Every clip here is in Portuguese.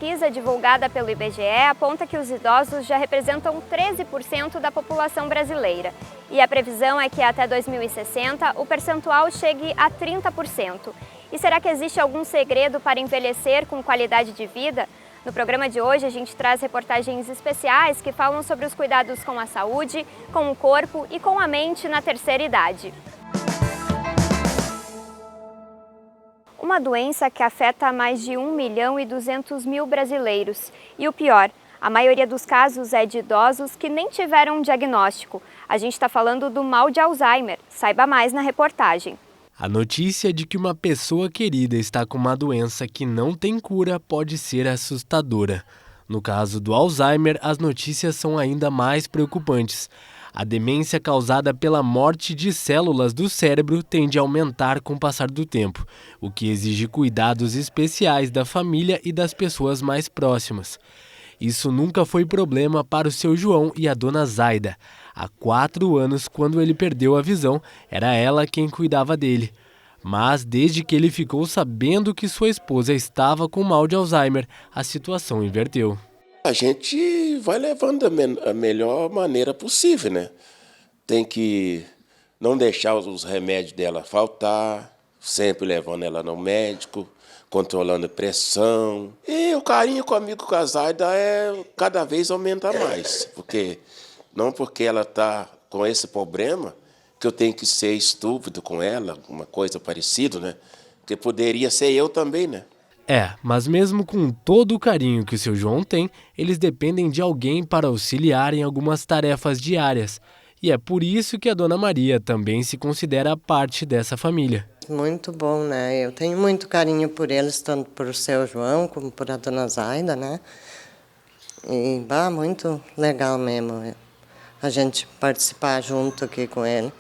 pesquisa divulgada pelo IBGE aponta que os idosos já representam 13% da população brasileira. E a previsão é que até 2060 o percentual chegue a 30%. E será que existe algum segredo para envelhecer com qualidade de vida? No programa de hoje a gente traz reportagens especiais que falam sobre os cuidados com a saúde, com o corpo e com a mente na terceira idade. Uma doença que afeta mais de 1.200.000 brasileiros. E o pior, a maioria dos casos é de idosos que nem tiveram um diagnóstico. A gente está falando do mal de Alzheimer. Saiba mais na reportagem. A notícia de que uma pessoa querida está com uma doença que não tem cura pode ser assustadora. No caso do Alzheimer, as notícias são ainda mais preocupantes. A demência causada pela morte de células do cérebro tende a aumentar com o passar do tempo, o que exige cuidados especiais da família e das pessoas mais próximas. Isso nunca foi problema para o seu João e a dona Zaida. Há 4 anos, quando ele perdeu a visão, era ela quem cuidava dele. Mas desde que ele ficou sabendo que sua esposa estava com mal de Alzheimer, a situação inverteu. A gente vai levando da melhor maneira possível, né? Tem que não deixar os remédios dela faltar, sempre levando ela no médico, controlando a pressão. E o carinho comigo com a Zaida cada vez aumenta mais, porque ela está com esse problema que eu tenho que ser estúpido com ela, uma coisa parecida, né? Porque poderia ser eu também, né? Mas mesmo com todo o carinho que o seu João tem, eles dependem de alguém para auxiliar em algumas tarefas diárias. E é por isso que a dona Maria também se considera parte dessa família. Muito bom, né? Eu tenho muito carinho por eles, tanto por o seu João como por a dona Zaida, né? E muito legal mesmo a gente participar junto aqui com ele.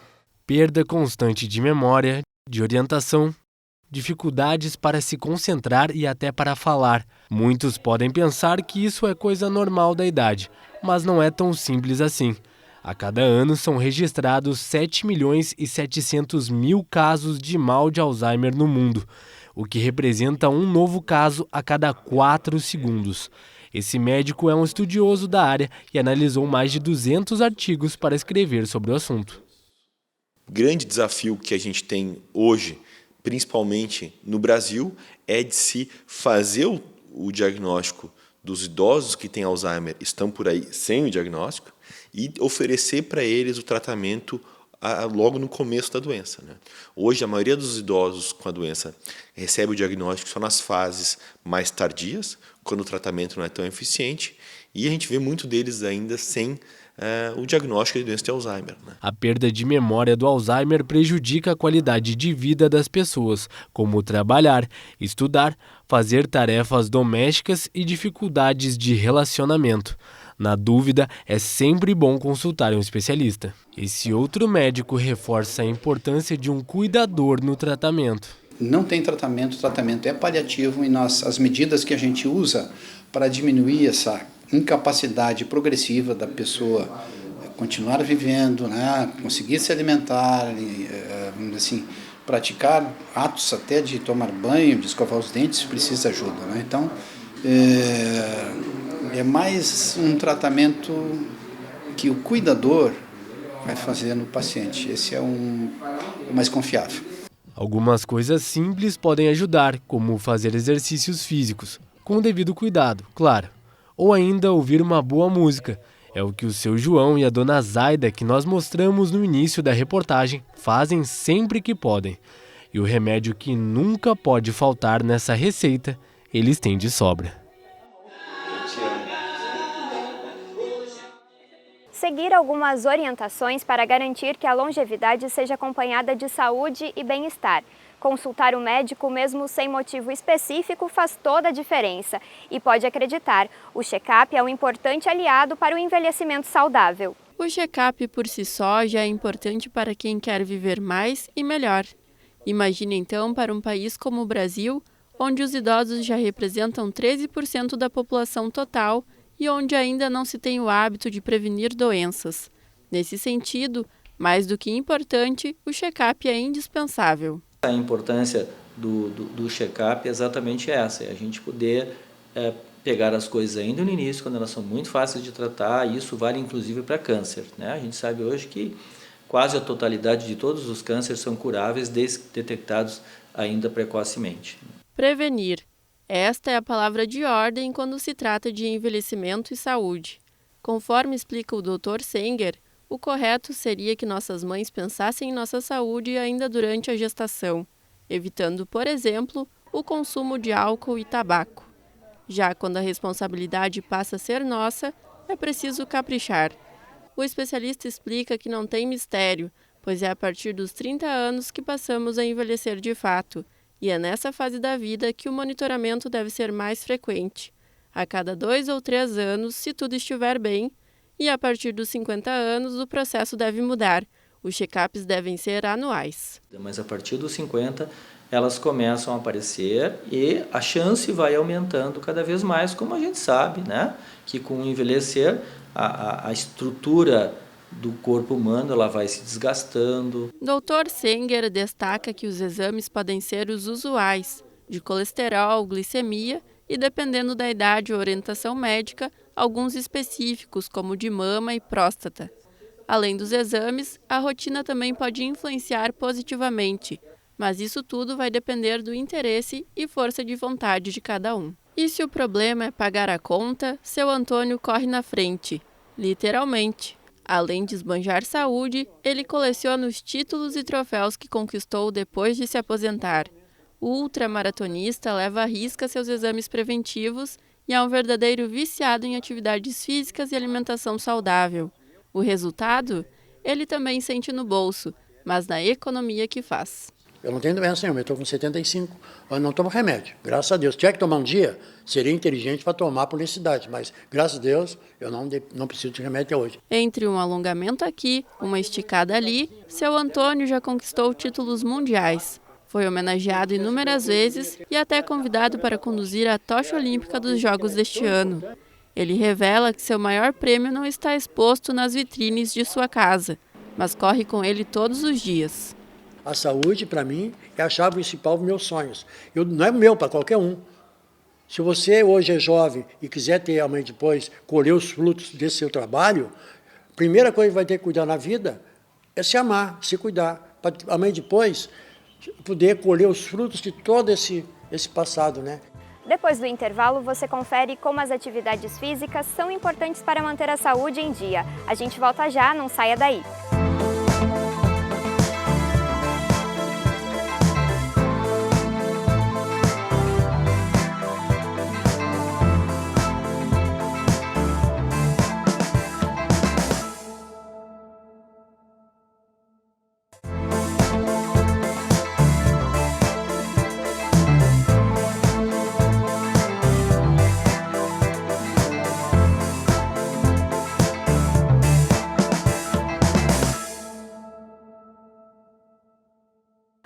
Perda constante de memória, de orientação, dificuldades para se concentrar e até para falar. Muitos podem pensar que isso é coisa normal da idade, mas não é tão simples assim. A cada ano são registrados 7.700.000 casos de mal de Alzheimer no mundo, o que representa um novo caso a cada 4 segundos. Esse médico é um estudioso da área e analisou mais de 200 artigos para escrever sobre o assunto. O grande desafio que a gente tem hoje, principalmente no Brasil, é de se fazer o diagnóstico dos idosos que têm Alzheimer, estão por aí sem o diagnóstico, e oferecer para eles o tratamento logo no começo da doença, né? Hoje, a maioria dos idosos com a doença recebe o diagnóstico só nas fases mais tardias, quando o tratamento não é tão eficiente, e a gente vê muito deles ainda sem o diagnóstico de doença de Alzheimer, né? A perda de memória do Alzheimer prejudica a qualidade de vida das pessoas, como trabalhar, estudar, fazer tarefas domésticas e dificuldades de relacionamento. Na dúvida, é sempre bom consultar um especialista. Esse outro médico reforça a importância de um cuidador no tratamento. Não tem tratamento, o tratamento é paliativo e as medidas que a gente usa para diminuir essa incapacidade progressiva da pessoa continuar vivendo, né, conseguir se alimentar, assim, praticar atos até de tomar banho, de escovar os dentes, precisa ajuda, né? Então, é mais um tratamento que o cuidador vai fazer no paciente. Esse é o mais confiável. Algumas coisas simples podem ajudar, como fazer exercícios físicos, com o devido cuidado, claro. Ou ainda ouvir uma boa música. É o que o seu João e a dona Zaida, que nós mostramos no início da reportagem, fazem sempre que podem. E o remédio que nunca pode faltar nessa receita, eles têm de sobra. Seguir algumas orientações para garantir que a longevidade seja acompanhada de saúde e bem-estar. Consultar o médico mesmo sem motivo específico faz toda a diferença. E pode acreditar, o check-up é um importante aliado para o envelhecimento saudável. O check-up por si só já é importante para quem quer viver mais e melhor. Imagine então para um país como o Brasil, onde os idosos já representam 13% da população total e onde ainda não se tem o hábito de prevenir doenças. Nesse sentido, mais do que importante, o check-up é indispensável. A importância do check-up é exatamente essa, é a gente poder pegar as coisas ainda no início, quando elas são muito fáceis de tratar, e isso vale inclusive para câncer, né? A gente sabe hoje que quase a totalidade de todos os cânceres são curáveis desde detectados ainda precocemente. Prevenir. Esta é a palavra de ordem quando se trata de envelhecimento e saúde. Conforme explica o Dr. Senger, o correto seria que nossas mães pensassem em nossa saúde ainda durante a gestação, evitando, por exemplo, o consumo de álcool e tabaco. Já quando a responsabilidade passa a ser nossa, é preciso caprichar. O especialista explica que não tem mistério, pois é a partir dos 30 anos que passamos a envelhecer de fato, e é nessa fase da vida que o monitoramento deve ser mais frequente, a cada 2 ou 3 anos, se tudo estiver bem, e a partir dos 50 anos o processo deve mudar. Os check-ups devem ser anuais. Mas a partir dos 50, elas começam a aparecer e a chance vai aumentando cada vez mais, como a gente sabe, né? Que com o envelhecer, a estrutura do corpo humano ela vai se desgastando. Dr. Senger destaca que os exames podem ser os usuais, de colesterol, glicemia e, dependendo da idade ou orientação médica, alguns específicos, como de mama e próstata. Além dos exames, a rotina também pode influenciar positivamente, mas isso tudo vai depender do interesse e força de vontade de cada um. E se o problema é pagar a conta, seu Antônio corre na frente, literalmente. Além de esbanjar saúde, ele coleciona os títulos e troféus que conquistou depois de se aposentar. O ultramaratonista leva à risca seus exames preventivos e é um verdadeiro viciado em atividades físicas e alimentação saudável. O resultado? Ele também sente no bolso, mas na economia que faz. Eu não tenho doença nenhuma, eu estou com 75, eu não tomo remédio, graças a Deus. Se tiver que tomar um dia, seria inteligente para tomar por necessidade, mas graças a Deus eu não preciso de remédio até hoje. Entre um alongamento aqui, uma esticada ali, seu Antônio já conquistou títulos mundiais. Foi homenageado inúmeras vezes e até convidado para conduzir a tocha olímpica dos Jogos deste ano. Ele revela que seu maior prêmio não está exposto nas vitrines de sua casa, mas corre com ele todos os dias. A saúde, para mim, é a chave principal dos meus sonhos. Não é meu, para qualquer um. Se você hoje é jovem e quiser ter amanhã depois, colher os frutos desse seu trabalho, a primeira coisa que vai ter que cuidar na vida é se amar, se cuidar. Para amanhã depois poder colher os frutos de todo esse passado, né? Depois do intervalo, você confere como as atividades físicas são importantes para manter a saúde em dia. A gente volta já, não saia daí.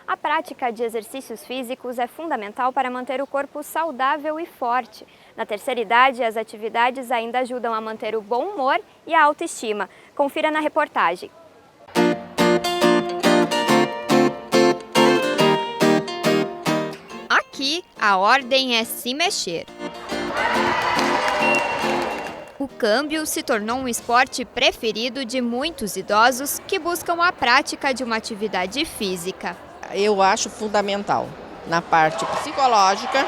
A prática de exercícios físicos é fundamental para manter o corpo saudável e forte. Na terceira idade, as atividades ainda ajudam a manter o bom humor e a autoestima. Confira na reportagem. Aqui, a ordem é se mexer. O câmbio se tornou um esporte preferido de muitos idosos que buscam a prática de uma atividade física. Eu acho fundamental na parte psicológica,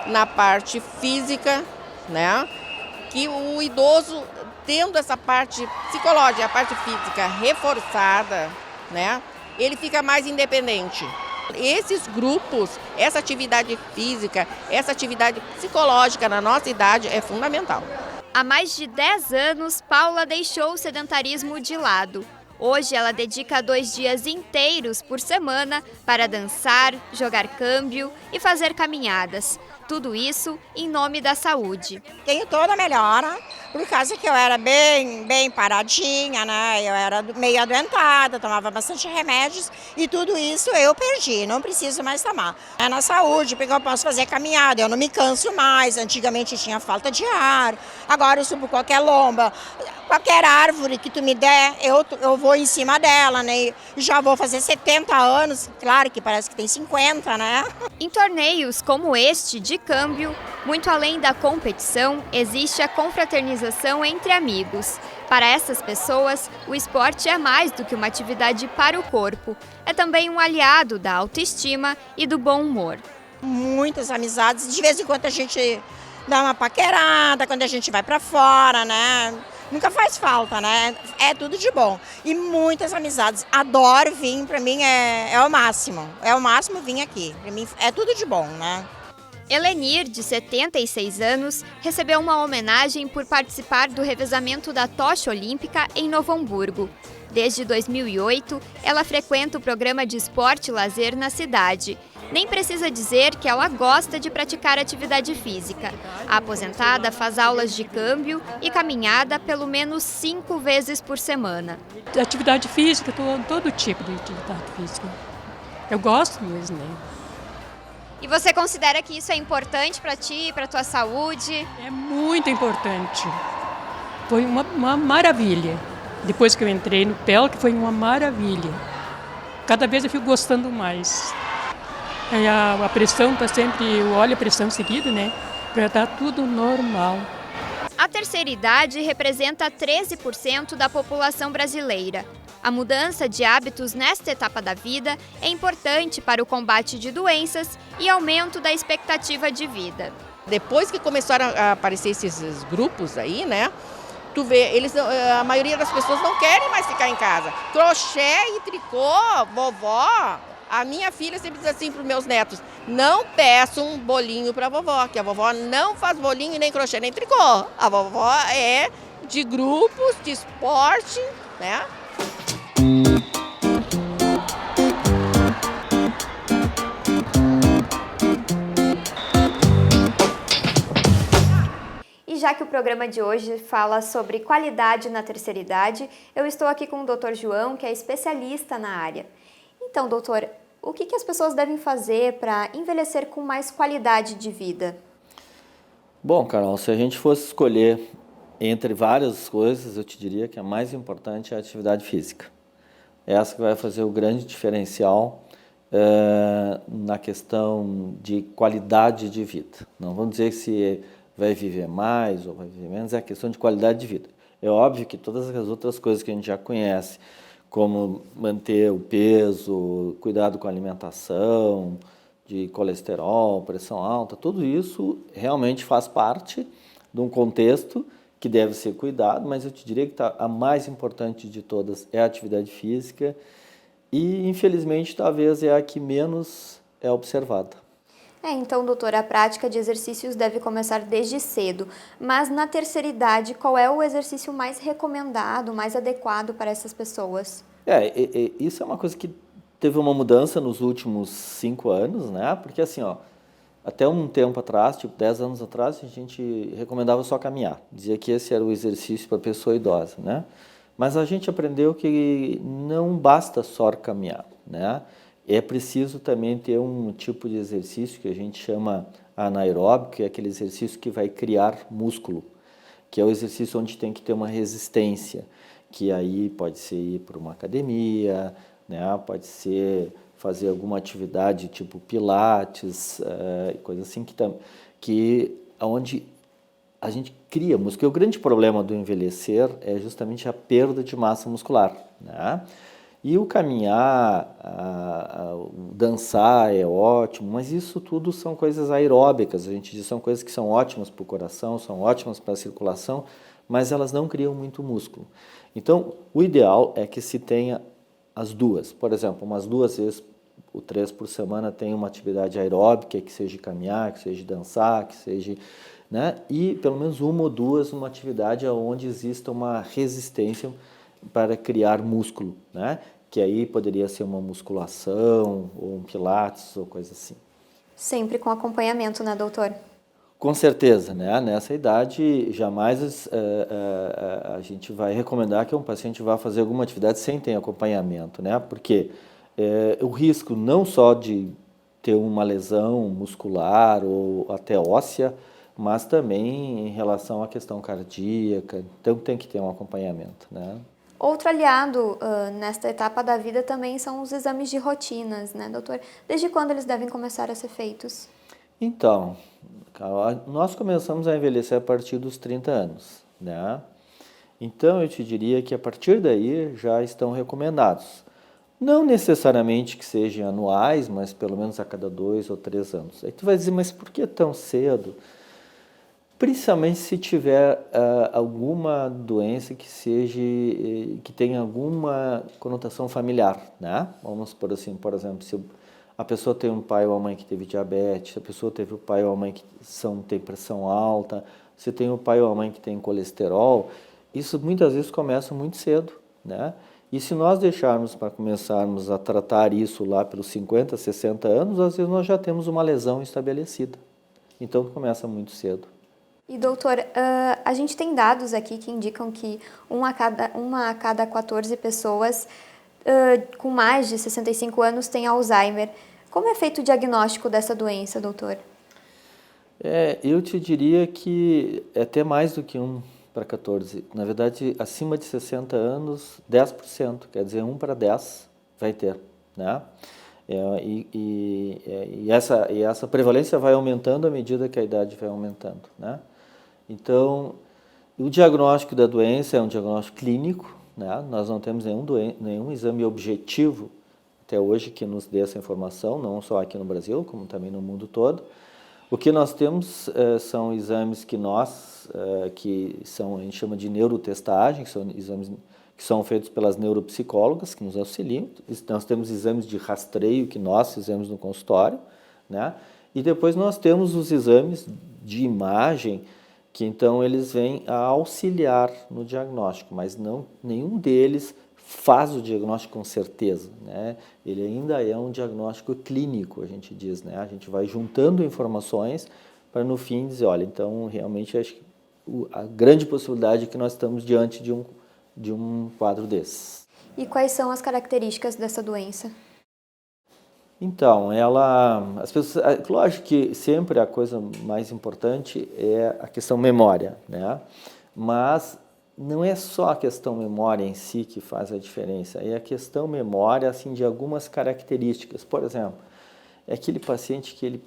na parte física, né? Que o idoso, tendo essa parte psicológica, a parte física reforçada, né? Ele fica mais independente. Esses grupos, essa atividade física, essa atividade psicológica na nossa idade é fundamental. Há mais de 10 anos, Paula deixou o sedentarismo de lado. Hoje ela dedica 2 dias inteiros por semana para dançar, jogar câmbio e fazer caminhadas. Tudo isso em nome da saúde. Tenho toda a melhora, por causa que eu era bem paradinha, né? Eu era meio adoentada, tomava bastante remédios e tudo isso eu perdi, não preciso mais tomar. É na saúde, porque eu posso fazer caminhada, eu não me canso mais. Antigamente tinha falta de ar, agora eu subo qualquer lomba, qualquer árvore que tu me der, eu vou em cima dela, né? Já vou fazer 70 anos, claro que parece que tem 50, né? Em torneios como este de de câmbio, muito além da competição, existe a confraternização entre amigos. Para essas pessoas, o esporte é mais do que uma atividade para o corpo. É também um aliado da autoestima e do bom humor. Muitas amizades, de vez em quando a gente dá uma paquerada, quando a gente vai para fora, né? Nunca faz falta, né? É tudo de bom. E muitas amizades. Adoro vir, para mim é o máximo. É o máximo vir aqui. Para mim é tudo de bom, né? Helenir, de 76 anos, recebeu uma homenagem por participar do revezamento da tocha olímpica em Novo Hamburgo. Desde 2008, ela frequenta o programa de esporte e lazer na cidade. Nem precisa dizer que ela gosta de praticar atividade física. A aposentada faz aulas de câmbio e caminhada pelo menos 5 vezes por semana. Atividade física, todo tipo de atividade física. Eu gosto mesmo, né? E você considera que isso é importante para ti, para a tua saúde? É muito importante. Foi uma maravilha. Depois que eu entrei no PEL, que foi uma maravilha. Cada vez eu fico gostando mais. A pressão está sempre, eu olho a pressão seguida, né? Para estar tudo normal. A terceira idade representa 13% da população brasileira. A mudança de hábitos nesta etapa da vida é importante para o combate de doenças e aumento da expectativa de vida. Depois que começaram a aparecer esses grupos aí, né? Tu vê, a maioria das pessoas não querem mais ficar em casa. Crochê e tricô, vovó. A minha filha sempre diz assim para os meus netos: não peço um bolinho para a vovó, que a vovó não faz bolinho, nem crochê, nem tricô. A vovó é de grupos, de esporte, né? E já que o programa de hoje fala sobre qualidade na terceira idade, eu estou aqui com o Dr. João, que é especialista na área. Então, doutor, o que as pessoas devem fazer para envelhecer com mais qualidade de vida? Bom, Carol, se a gente fosse escolher entre várias coisas, eu te diria que a mais importante é a atividade física. Essa que vai fazer o grande diferencial na questão de qualidade de vida. Não vamos dizer se vai viver mais ou vai viver menos, é a questão de qualidade de vida. É óbvio que todas as outras coisas que a gente já conhece, como manter o peso, cuidado com a alimentação, de colesterol, pressão alta, tudo isso realmente faz parte de um contexto que deve ser cuidado, mas eu te diria que a mais importante de todas é a atividade física e, infelizmente, talvez é a que menos é observada. Então, doutor, a prática de exercícios deve começar desde cedo, mas na terceira idade, qual é o exercício mais recomendado, mais adequado para essas pessoas? Isso é uma coisa que teve uma mudança nos últimos 5 anos, né? Porque assim, até um tempo atrás, tipo 10 anos atrás, a gente recomendava só caminhar. Dizia que esse era o exercício para a pessoa idosa, né? Mas a gente aprendeu que não basta só caminhar, né? É preciso também ter um tipo de exercício que a gente chama anaeróbico, que é aquele exercício que vai criar músculo, que é o exercício onde tem que ter uma resistência, que aí pode ser ir para uma academia, né? Pode ser fazer alguma atividade tipo pilates, coisa assim, onde a gente cria músculo. Porque o grande problema do envelhecer é justamente a perda de massa muscular, né? E o caminhar, o dançar é ótimo, mas isso tudo são coisas aeróbicas, a gente diz, são coisas que são ótimas para o coração, são ótimas para a circulação, mas elas não criam muito músculo. Então, o ideal é que se tenha as duas. Por exemplo, umas 2 vezes ou 3 por semana tem uma atividade aeróbica, que seja caminhar, que seja dançar, que seja, né? E pelo menos 1 ou 2 uma atividade onde exista uma resistência para criar músculo, né? Que aí poderia ser uma musculação ou um pilates ou coisa assim. Sempre com acompanhamento, né, doutor? Com certeza, né? Nessa idade, jamais a gente vai recomendar que um paciente vá fazer alguma atividade sem ter acompanhamento, né? Porque o risco não só de ter uma lesão muscular ou até óssea, mas também em relação à questão cardíaca, então tem que ter um acompanhamento, né? Outro aliado nesta etapa da vida também são os exames de rotinas, né, doutor? Desde quando eles devem começar a ser feitos? Então, nós começamos a envelhecer a partir dos 30 anos, né? Então, eu te diria que a partir daí já estão recomendados. Não necessariamente que sejam anuais, mas pelo menos a cada 2 ou 3 anos. Aí tu vai dizer, mas por que tão cedo? Principalmente se tiver alguma doença que tenha alguma conotação familiar, né? Vamos por assim, por exemplo, se a pessoa tem um pai ou uma mãe que teve diabetes, se a pessoa teve um pai ou uma mãe que tem pressão alta, se tem um pai ou uma mãe que tem colesterol, isso muitas vezes começa muito cedo, né? E se nós deixarmos para começarmos a tratar isso lá pelos 50, 60 anos, às vezes nós já temos uma lesão estabelecida. Então começa muito cedo. E doutor, a gente tem dados aqui que indicam que uma a cada 14 pessoas com mais de 65 anos tem Alzheimer. Como é feito o diagnóstico dessa doença, doutor? Eu te diria que é até mais do que 1 para 14. Na verdade, acima de 60 anos, 10%, quer dizer, 1 para 10 vai ter, né? E essa prevalência vai aumentando à medida que a idade vai aumentando, né? Então, o diagnóstico da doença é um diagnóstico clínico, né? Nós não temos nenhum exame objetivo até hoje que nos dê essa informação, não só aqui no Brasil, como também no mundo todo. O que nós temos são exames que a gente chama de neurotestagem, que são exames que são feitos pelas neuropsicólogas, que nos auxiliam. Nós temos exames de rastreio que nós fizemos no consultório, né? E depois nós temos os exames de imagem, que então eles vêm a auxiliar no diagnóstico, mas nenhum deles faz o diagnóstico com certeza, né? Ele ainda é um diagnóstico clínico, a gente diz, né? A gente vai juntando informações para no fim dizer, olha, então realmente acho que a grande possibilidade é que nós estamos diante de um quadro desses. E quais são as características dessa doença? Então, lógico que sempre a coisa mais importante é a questão memória, né? Mas não é só a questão memória em si que faz a diferença, é a questão memória assim, de algumas características. Por exemplo, é aquele paciente que ele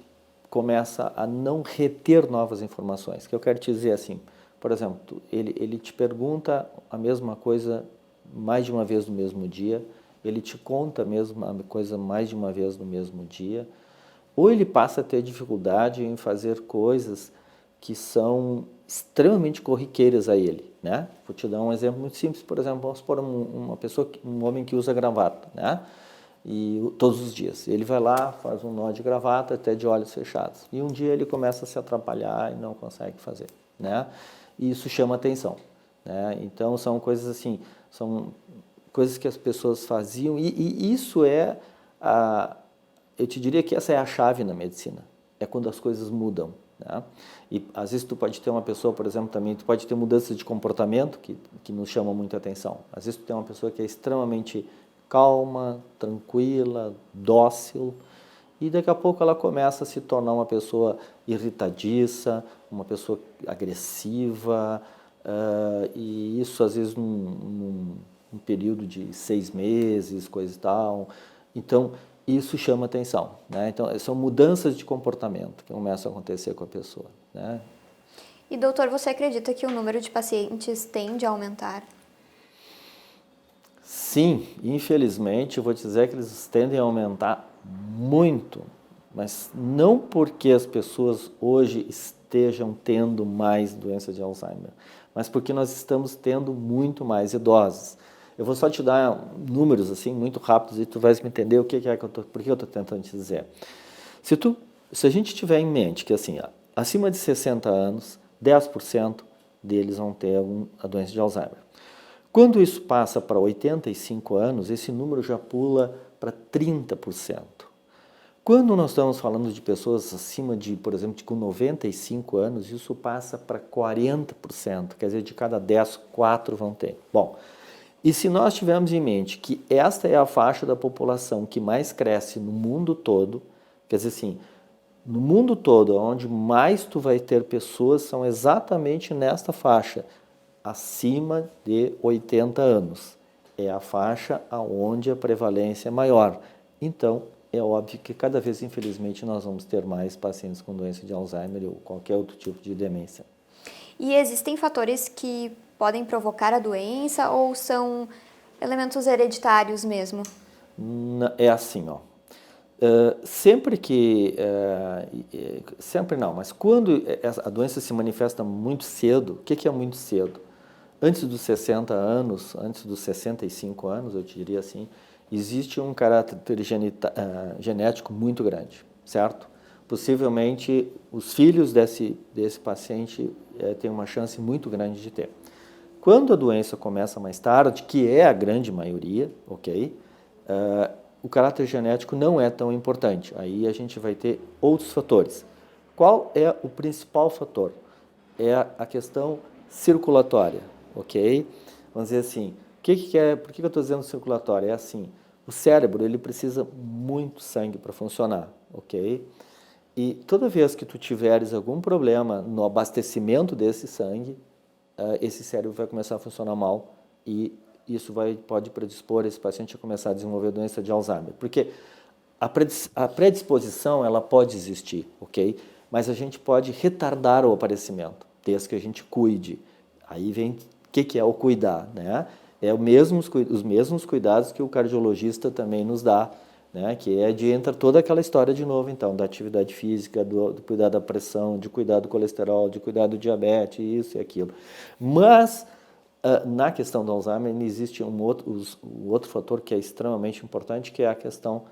começa a não reter novas informações. Que eu quero te dizer assim, por exemplo, ele te pergunta a mesma coisa mais de uma vez no mesmo dia, ele te conta a mesma coisa mais de uma vez no mesmo dia, ou ele passa a ter dificuldade em fazer coisas que são extremamente corriqueiras a ele, né? Vou te dar um exemplo muito simples, por exemplo, vamos supor um homem que usa gravata, né? E todos os dias. Ele vai lá, faz um nó de gravata até de olhos fechados. E um dia ele começa a se atrapalhar e não consegue fazer, né? E isso chama atenção, né? Então são coisas assim, são coisas que as pessoas faziam e isso eu te diria que essa é a chave na medicina, é quando as coisas mudam, né? E às vezes tu pode ter uma pessoa, por exemplo, também tu pode ter mudanças de comportamento que nos chamam muita atenção. Às vezes tu tem uma pessoa que é extremamente calma, tranquila, dócil, e daqui a pouco ela começa a se tornar uma pessoa irritadiça, uma pessoa agressiva, e isso às vezes num período de 6 meses, coisa e tal. Então, isso chama atenção, né? Então, são mudanças de comportamento que começam a acontecer com a pessoa, né? E, doutor, você acredita que o número de pacientes tende a aumentar? Sim, infelizmente, eu vou te dizer que eles tendem a aumentar muito, mas não porque as pessoas hoje estejam tendo mais doença de Alzheimer, mas porque nós estamos tendo muito mais idosos. Eu vou só te dar números assim muito rápidos e tu vais me entender por que eu estou tentando te dizer. Se a gente tiver em mente que assim, acima de 60 anos, 10% deles vão ter a doença de Alzheimer. Quando isso passa para 85 anos, esse número já pula para 30%. Quando nós estamos falando de pessoas acima de, por exemplo, com 95 anos, isso passa para 40%, quer dizer, de cada 10, 4 vão ter. Bom, e se nós tivermos em mente que esta é a faixa da população que mais cresce no mundo todo, quer dizer assim, no mundo todo, onde mais tu vai ter pessoas são exatamente nesta faixa, acima de 80 anos. É a faixa onde a prevalência é maior. Então, é óbvio que cada vez, infelizmente, nós vamos ter mais pacientes com doença de Alzheimer ou qualquer outro tipo de demência. E existem fatores que podem provocar a doença ou são elementos hereditários mesmo? É assim, ó. Sempre não, mas quando a doença se manifesta muito cedo, o que é muito cedo? Antes dos 60 anos, antes dos 65 anos, eu diria assim, existe um caráter genético muito grande, certo? Possivelmente, os filhos desse paciente têm uma chance muito grande de ter. Quando a doença começa mais tarde, que é a grande maioria, ok? O caráter genético não é tão importante. Aí a gente vai ter outros fatores. Qual é o principal fator? É a questão circulatória, ok? Vamos dizer assim, por que eu estou dizendo circulatória? É assim, o cérebro ele precisa muito sangue para funcionar, ok? E toda vez que tu tiveres algum problema no abastecimento desse sangue, esse cérebro vai começar a funcionar mal e isso pode predispor esse paciente a começar a desenvolver a doença de Alzheimer. Porque a predisposição ela pode existir, ok? Mas a gente pode retardar o aparecimento, desde que a gente cuide. Aí vem o que é o cuidar, né? É os mesmos cuidados que o cardiologista também nos dá, né? Que é de entrar toda aquela história de novo, então, da atividade física, do cuidar da pressão, de cuidar do colesterol, de cuidar do diabetes, isso e aquilo. Mas na questão do Alzheimer existe um outro fator que é extremamente importante, que é a questão,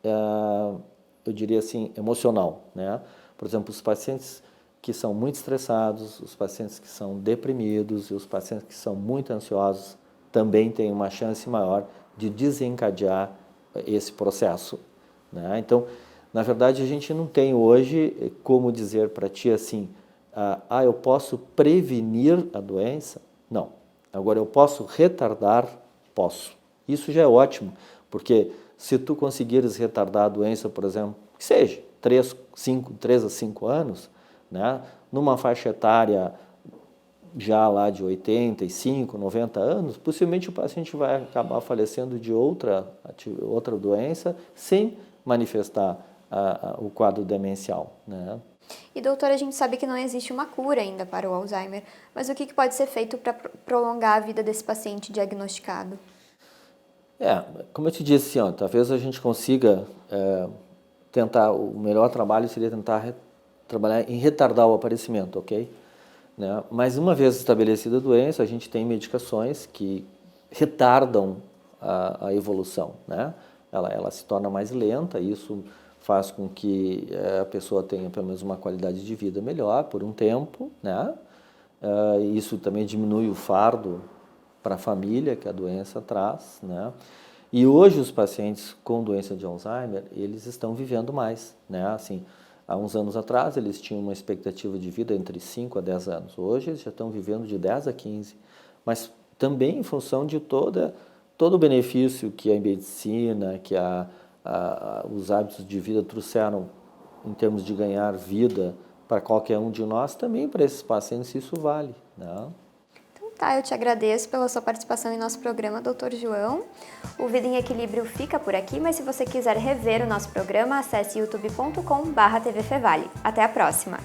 eu diria assim, emocional, né? Por exemplo, os pacientes que são muito estressados, os pacientes que são deprimidos e os pacientes que são muito ansiosos também têm uma chance maior de desencadear esse processo, né? Então, na verdade, a gente não tem hoje como dizer para ti assim, eu posso prevenir a doença? Não. Agora, eu posso retardar? Posso. Isso já é ótimo, porque se tu conseguires retardar a doença, por exemplo, que seja 3 a 5 anos, né, numa faixa etária já lá de 85, 90 anos, possivelmente o paciente vai acabar falecendo de outra doença sem manifestar o quadro demencial, né? E, doutora, a gente sabe que não existe uma cura ainda para o Alzheimer, mas o que pode ser feito para prolongar a vida desse paciente diagnosticado? Como eu te disse, talvez a gente consiga tentar, o melhor trabalho seria tentar trabalhar em retardar o aparecimento, ok? Né? Mas uma vez estabelecida a doença, a gente tem medicações que retardam a evolução, né? Ela se torna mais lenta, isso faz com que a pessoa tenha pelo menos uma qualidade de vida melhor por um tempo, né? Isso também diminui o fardo para a família que a doença traz, né? E hoje os pacientes com doença de Alzheimer, eles estão vivendo mais, né? Assim, há uns anos atrás eles tinham uma expectativa de vida entre 5 a 10 anos. Hoje eles já estão vivendo de 10 a 15, mas também em função de todo o benefício que a medicina, que os hábitos de vida trouxeram em termos de ganhar vida para qualquer um de nós, também para esses pacientes isso vale, né? Então tá, eu te agradeço pela sua participação em nosso programa, Dr. João. O Vida em Equilíbrio fica por aqui, mas se você quiser rever o nosso programa, acesse youtube.com/tvfevale. Até a próxima!